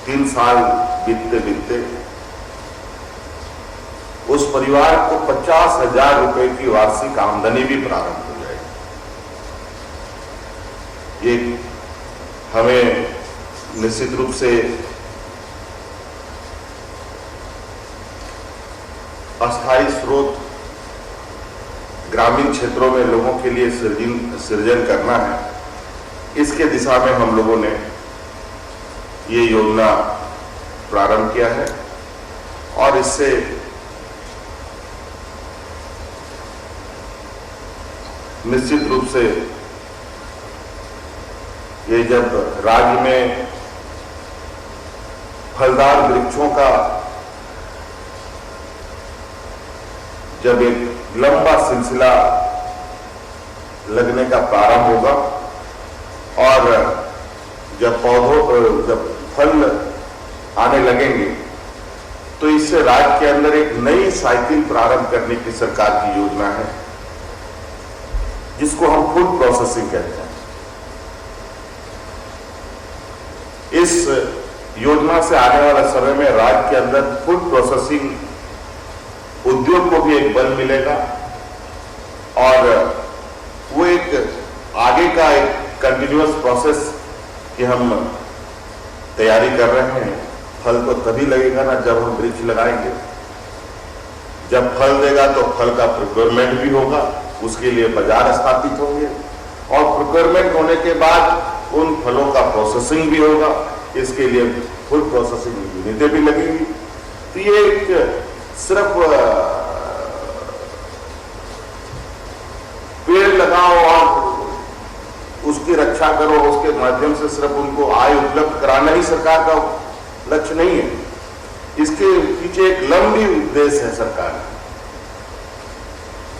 3 साल बीतते बीतते उस परिवार को 50,000 रुपए की वार्षिक आमदनी भी प्रारंभ हो जाएगी। ये हमें निश्चित रूप से अस्थायी स्रोत ग्रामीण क्षेत्रों में लोगों के लिए सृजन करना है। इसके दिशा में हम लोगों ने ये योजना प्रारंभ किया है और इससे निश्चित रूप से ये जब राज्य में फलदार वृक्षों का जब एक लंबा सिलसिला लगने का प्रारंभ होगा और जब जब फल आने लगेंगे तो इससे राज्य के अंदर एक नई साइकिल प्रारंभ करने की सरकार की योजना है, जिसको हम फूड प्रोसेसिंग कहते हैं। इस योजना से आने वाला समय में राज्य के अंदर फूड प्रोसेसिंग उद्योग को भी एक बल मिलेगा और वो एक आगे का एक कंटिन्यूअस प्रोसेस की हम तैयारी कर रहे हैं। फल तो तभी लगेगा ना जब हम वृक्ष लगाएंगे। जब फल देगा तो फल का प्रोक्योरमेंट भी होगा, उसके लिए बाजार स्थापित होंगे और प्रोक्योरमेंट होने के बाद उन फलों का प्रोसेसिंग भी होगा। इसके लिए फूड प्रोसेसिंग यूनिटें भी लगेंगी। तो ये एक सिर्फ पेड़ लगाओ और उसकी रक्षा करो, उसके माध्यम से सिर्फ उनको आय उपलब्ध कराना ही सरकार का लक्ष्य नहीं है। इसके पीछे एक लंबी उद्देश्य है सरकार,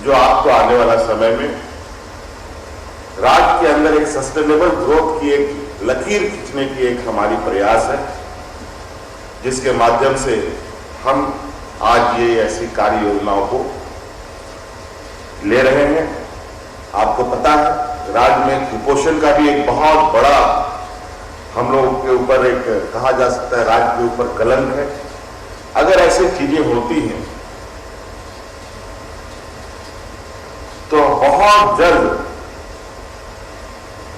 जो आपको आने वाला समय में राज्य के अंदर एक सस्टेनेबल ग्रोथ की एक लकीर खींचने की एक हमारी प्रयास है, जिसके माध्यम से हम आज ये ऐसी कार्य योजनाओं को ले रहे हैं। आपको पता है राज्य में कुपोषण का भी एक बहुत बड़ा हम लोगों के ऊपर एक कहा जा सकता है राज्य के ऊपर कलंक है। अगर ऐसी चीजें होती हैं तो बहुत जल्द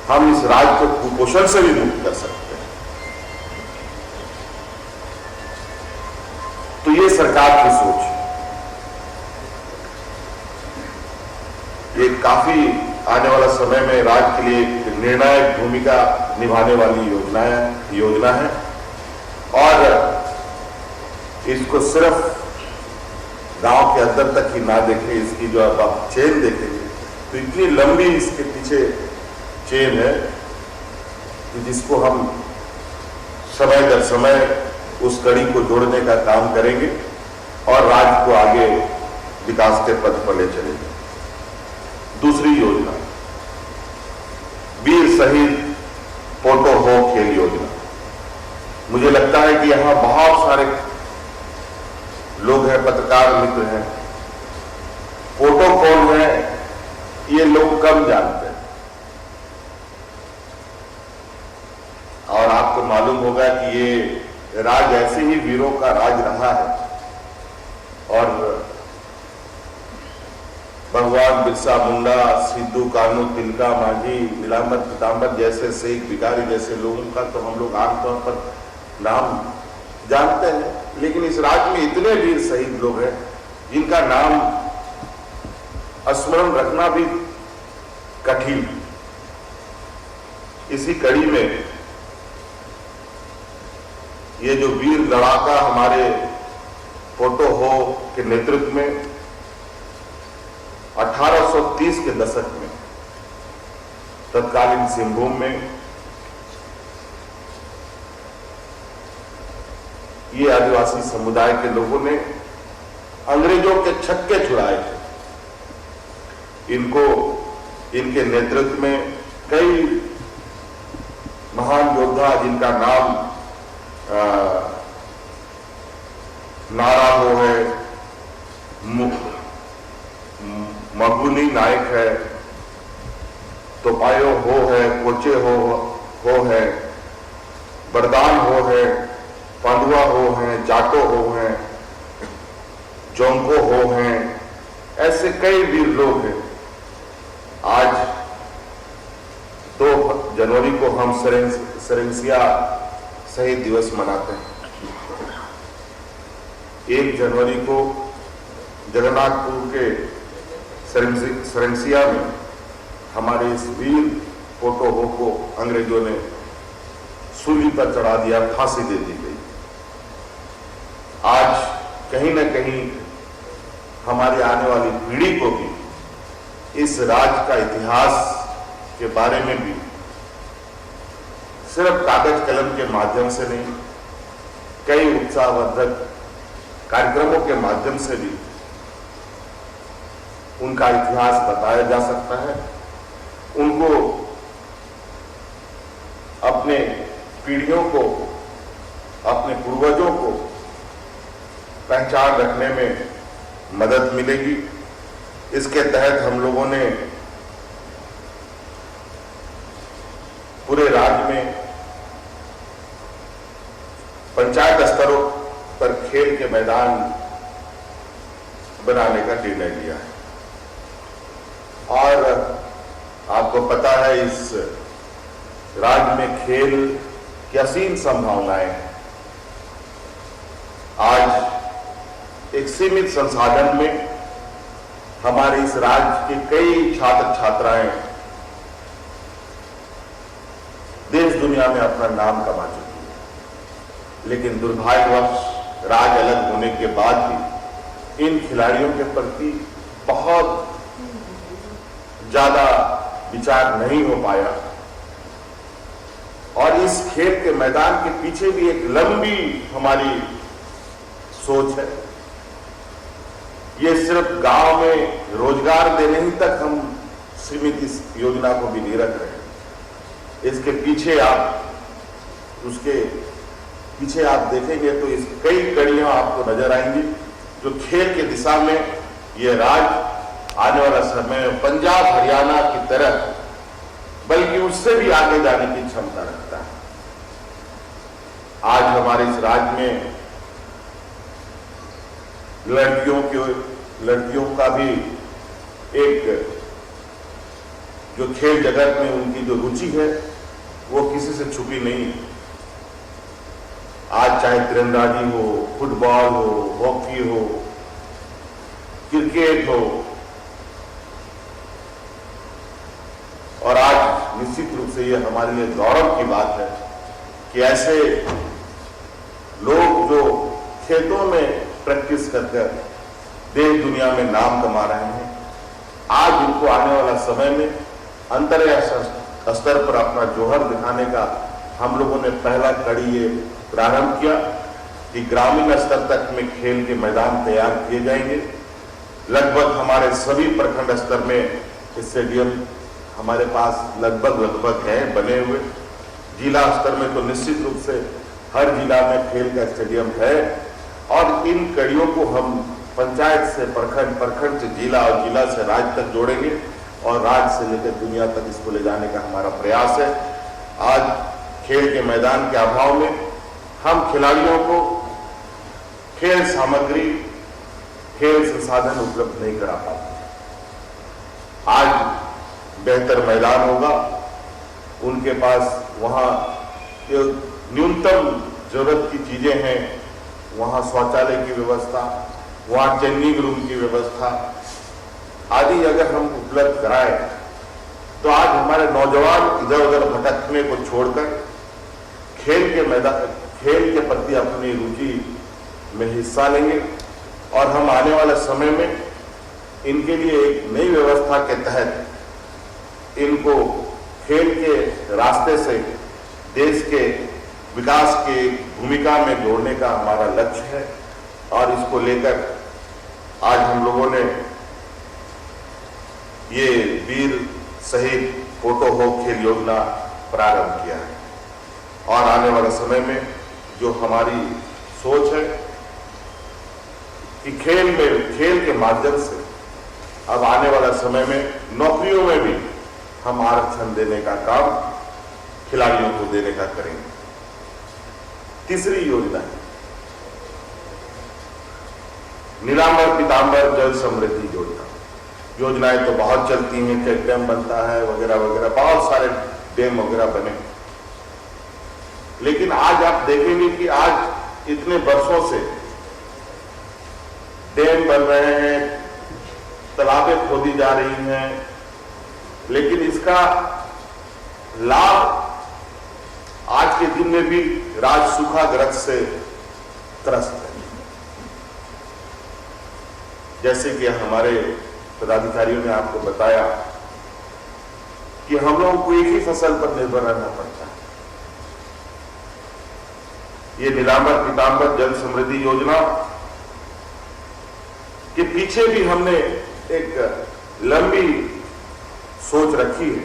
हम इस राज्य को कुपोषण से भी मुक्त कर सकते हैं। तो ये सरकार की सोच है। ये काफी आने वाला समय में राज्य के लिए एक निर्णायक भूमिका निभाने वाली योजना है और इसको सिर्फ गांव के अंदर तक ही ना देखें, इसकी जो अब आप चेन देखेंगे तो इतनी लंबी इसके पीछे चेन है कि जिसको हम समय दर समय उस कड़ी को जोड़ने का काम करेंगे और राज्य को आगे विकास के पथ पर ले चलेंगे। दूसरी योजना वीर शहीद पोटो हो खेल योजना। मुझे लगता है कि यहां बहुत सारे लोग हैं, पत्रकार मित्र हैं। पोटो कौन है ये लोग कम जानते हैं और आपको मालूम होगा कि ये राज ऐसे ही वीरों का राज रहा है और भगवान बिरसा मुंडा, सिद्धू कान्हू, तिलका मांझी, नीलांबर पीतांबर जैसे शेख भिखारी जैसे लोगों का तो हम लोग आमतौर पर नाम जानते हैं, लेकिन इस राज्य में इतने वीर शहीद लोग हैं जिनका नाम स्मरण रखना भी कठिन। इसी कड़ी में ये जो वीर लड़ाका हमारे पोटो हो के नेतृत्व में 1830 के दशक में तत्कालीन सिंहभूम में ये आदिवासी समुदाय के लोगों ने अंग्रेजों के छक्के छुड़ाए थे। इनके नेतृत्व में कई महान योद्धा जिनका नाम नारा हो है, मगुनी नायक है, तोपायो हो है, कोचे हो है, बरदान हो है, पांडुआ हो हैं, जाटो हो हैं, जोंको हो हैं, ऐसे कई वीर लोग हैं। आज 2 जनवरी को हम सरेंसिया शहीद दिवस मनाते हैं। 1 जनवरी को जगन्नाथपुर के सरेंसिया में हमारे इस वीर पोटो हो को अंग्रेजों ने सूली पर चढ़ा दिया, फांसी दे दी गई। आज कहीं न कहीं हमारी आने वाली पीढ़ी को भी इस राज्य का इतिहास के बारे में भी सिर्फ कागज कलम के माध्यम से नहीं, कई उत्साहवर्धक कार्यक्रमों के माध्यम से भी उनका इतिहास बताया जा सकता है। उनको अपने पीढ़ियों को, अपने पूर्वजों को पहचान रखने में मदद मिलेगी। इसके तहत हम लोगों ने पूरे राज्य में पंचायत स्तरों पर खेल के मैदान बनाने का निर्णय लिया है और आपको पता है इस राज्य में खेल की असीम संभावनाएं हैं। आज एक सीमित संसाधन में हमारे इस राज्य के कई छात्र छात्राएं दुनिया में अपना नाम कमा चुकी है। लेकिन दुर्भाग्यवश राज अलग होने के बाद भी इन खिलाड़ियों के प्रति बहुत ज्यादा विचार नहीं हो पाया और इस खेल के मैदान के पीछे भी एक लंबी हमारी सोच है। ये सिर्फ गांव में रोजगार देने ही तक हम सीमित इस योजना को भी नहीं रख रहे हैं। इसके पीछे उसके पीछे आप देखेंगे तो इस कई कड़ियां आपको नजर आएंगी जो खेल के दिशा में ये राज्य आने वाला समय में पंजाब हरियाणा की तरह बल्कि उससे भी आगे जाने की क्षमता रखता है। आज हमारे इस राज्य में लड़कियों का भी एक जो खेल जगत में उनकी जो रुचि है वो किसी से छुपी नहीं है। आज चाहे तीरंदाजी हो, फुटबॉल हो, हॉकी हो, क्रिकेट हो, और आज निश्चित रूप से ये हमारे लिए गौरव की बात है कि ऐसे लोग जो खेतों में प्रैक्टिस कर देश दुनिया में नाम कमा रहे हैं, आज उनको आने वाला समय में अंतर्राष्ट्रीय स्तर पर अपना जौहर दिखाने का हम लोगों ने पहला कड़ी ये प्रारंभ किया कि ग्रामीण स्तर तक में खेल के मैदान तैयार किए जाएंगे। लगभग हमारे सभी प्रखंड स्तर में स्टेडियम हमारे पास लगभग है बने हुए। जिला स्तर में तो निश्चित रूप से हर जिला में खेल का स्टेडियम है और इन कड़ियों को हम पंचायत से प्रखंड, प्रखंड से जिला और जिला से राज्य तक जोड़ेंगे और राज्य से लेकर दुनिया तक इसको ले जाने का हमारा प्रयास है। आज खेल के मैदान के अभाव में हम खिलाड़ियों को खेल सामग्री, खेल संसाधन उपलब्ध नहीं करा पाते। आज बेहतर मैदान होगा, उनके पास वहां जो न्यूनतम जरूरत की चीजें हैं, वहां शौचालय की व्यवस्था, वहां चेंजिंग रूम की व्यवस्था आदि अगर हम उपलब्ध कराएं तो आज हमारे नौजवान इधर उधर भटकने को छोड़कर खेल के प्रति अपनी रुचि में हिस्सा लेंगे और हम आने वाले समय में इनके लिए एक नई व्यवस्था के तहत इनको खेल के रास्ते से देश के विकास की भूमिका में जोड़ने का हमारा लक्ष्य है और इसको लेकर आज हम लोगों ने ये वीर शहीद फोटो हो खेल योजना प्रारंभ किया है और आने वाले समय में जो हमारी सोच है कि खेल के माध्यम से अब आने वाला समय में नौकरियों में भी हम आरक्षण देने का काम खिलाड़ियों को देने का करेंगे। तीसरी योजना है नीलांबर पीतांबर जल समृद्धि योजना। योजनाएं तो बहुत चलती हैं, चेक डैम बनता है वगैरह वगैरह, बहुत सारे डैम वगैरह बने, लेकिन आज आप देखेंगे कि आज इतने वर्षों से डैम बन रहे हैं, तालाबें खोदी जा रही हैं, लेकिन इसका लाभ आज के दिन में भी राज्य सूखाग्रस्त से त्रस्त है। जैसे कि हमारे पदाधिकारियों ने आपको बताया कि हम लोगों को एक ही फसल पर निर्भर रहना पड़ता है। ये नीलांबर पीतांबर जल समृद्धि योजना के पीछे भी हमने एक लंबी सोच रखी है।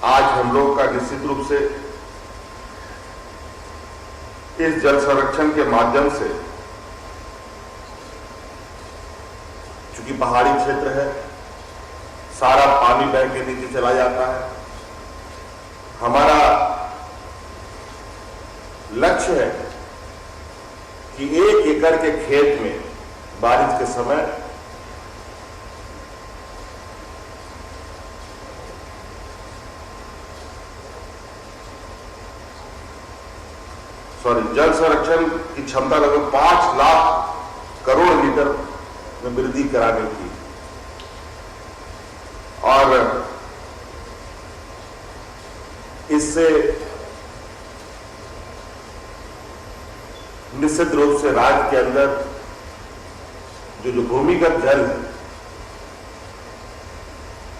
आज हम लोग का निश्चित रूप से इस जल संरक्षण के माध्यम से, चूंकि पहाड़ी क्षेत्र है, सारा पानी बह के नीचे चला जाता है। हमारा लक्ष्य है कि 1 एकड़ के खेत में बारिश के समय जल संरक्षण की क्षमता लगभग 5 लाख करोड़ लीटर में वृद्धि कराने की, और इससे निश्चित रूप से राज्य के अंदर जो भूमिगत जल है,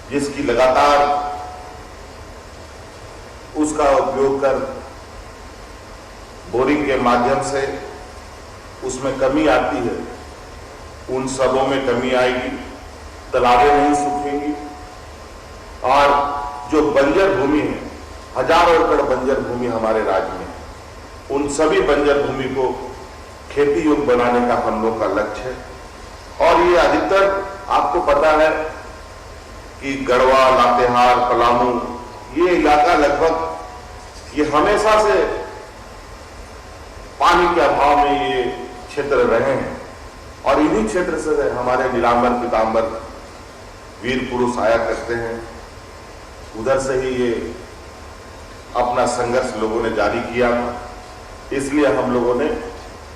जिसकी लगातार उसका उपयोग कर बोरिंग के माध्यम से उसमें कमी आती है, उन सबों में कमी आएगी, तालाबें नहीं सूखेंगी और जो बंजर भूमि है, हजारों एकड़ बंजर भूमि हमारे राज्य में, उन सभी बंजर भूमि को खेती योग्य बनाने का हम लोग का लक्ष्य है। और ये अधिकतर आपको पता है कि गढ़वा, लातेहार, पलामू, ये इलाका लगभग ये हमेशा से पानी के अभाव में ये क्षेत्र रहे हैं और इन्हीं क्षेत्र से हमारे नीलांबर पीतांबर वीर पुरुष आया करते हैं। उधर से ही ये अपना संघर्ष लोगों ने जारी किया था, इसलिए हम लोगों ने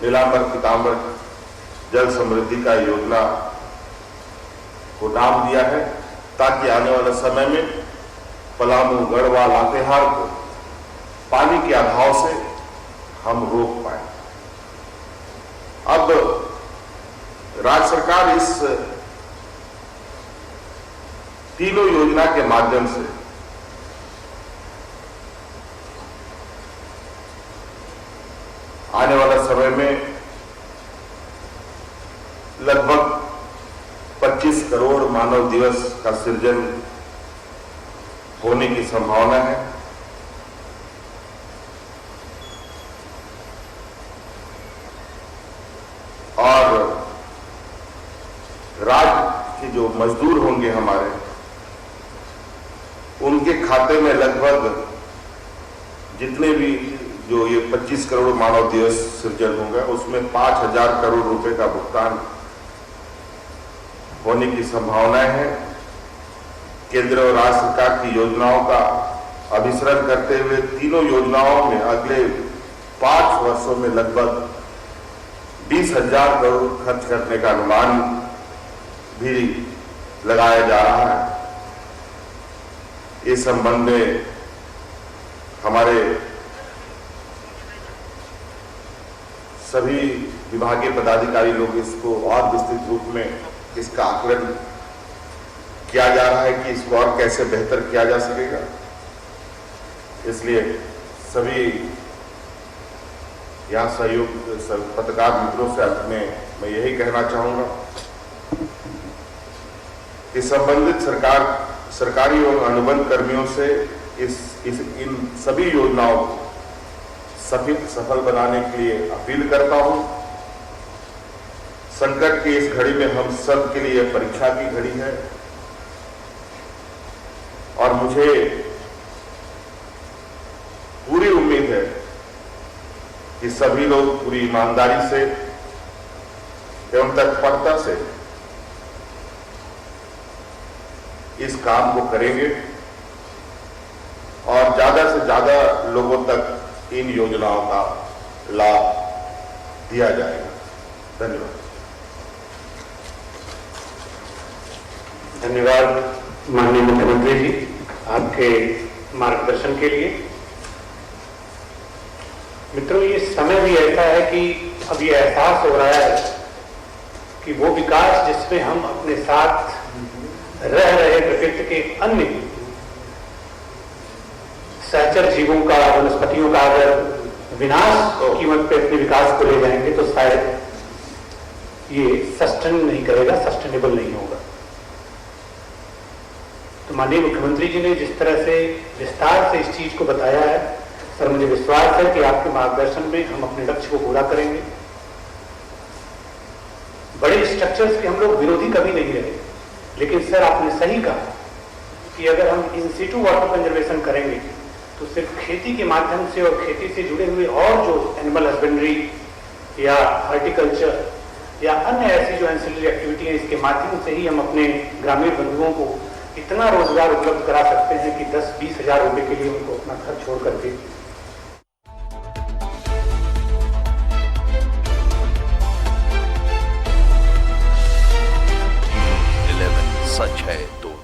नीलांबर पीतांबर जल समृद्धि का योजना को नाम दिया है, ताकि आने वाले समय में पलामू, गढ़वा, लातेहार को पानी के अभाव से हम रोक पाए। अब राज्य सरकार इस तीनों योजना के माध्यम से आने वाला समय में लगभग 25 करोड़ मानव दिवस का सृजन होने की संभावना है। और राज्य के जो मजदूर होंगे हमारे, उनके खाते में लगभग जितने भी जो ये 25 करोड़ मानव दिवस सृजन होगा, उसमें 5,000 करोड़ रुपए का भुगतान होने की संभावनाएं हैं। केंद्र और राज्य सरकार की योजनाओं का अभिसरण करते हुए तीनों योजनाओं में अगले 5 वर्षों में लगभग 20,000 करोड़ खर्च करने का अनुमान भी लगाया जा रहा है। इस संबंध में हमारे सभी विभागीय पदाधिकारी लोग इसको और विस्तृत रूप में इसका आकलन किया जा रहा है कि इसको और कैसे बेहतर किया जा सकेगा। इसलिए सभी यहाँ सहयोग पत्रकार मित्रों से अंत में मैं यही कहना चाहूंगा कि संबंधित सरकारी और अनुबंध कर्मियों से इन सभी योजनाओं को सफल बनाने के लिए अपील करता हूं। संकट की इस घड़ी में हम सब के लिए परीक्षा की घड़ी है और मुझे पूरी उम्मीद है कि सभी लोग पूरी ईमानदारी से एवं तत्परता से इस काम को करेंगे और ज्यादा से ज्यादा लोगों तक इन योजनाओं का लाभ दिया जाएगा। धन्यवाद। धन्यवाद माननीय मुख्यमंत्री जी, आपके मार्गदर्शन के लिए। मित्रों, ये समय भी ऐसा है कि अब ये एहसास हो रहा है कि वो विकास जिसमें हम अपने साथ रह रहे प्रकृति के अन्य सहचर जीवों का, वनस्पतियों का अगर विनाश कीमत पे अपने विकास को ले जाएंगे तो शायद ये सस्टेन नहीं करेगा, सस्टेनेबल नहीं होगा। तो माननीय मुख्यमंत्री जी ने जिस तरह से विस्तार से इस चीज को बताया है, सर मुझे विश्वास है कि आपके मार्गदर्शन में हम अपने लक्ष्य को पूरा करेंगे। बड़े स्ट्रक्चर्स के हम लोग विरोधी कभी नहीं रहे, लेकिन सर आपने सही कहा कि अगर हम इन सिटू वाटर कंजर्वेशन करेंगे तो सिर्फ खेती के माध्यम से और खेती से जुड़े हुए और जो एनिमल हस्बेंड्री या हॉर्टिकल्चर या अन्य ऐसी जो एंसिलरी एक्टिविटी है, इसके माध्यम से ही हम अपने ग्रामीण बंधुओं को इतना रोजगार उपलब्ध करा सकते हैं कि 10-20 हजार रुपए के लिए उनको अपना घर छोड़ करके T11 सच है तो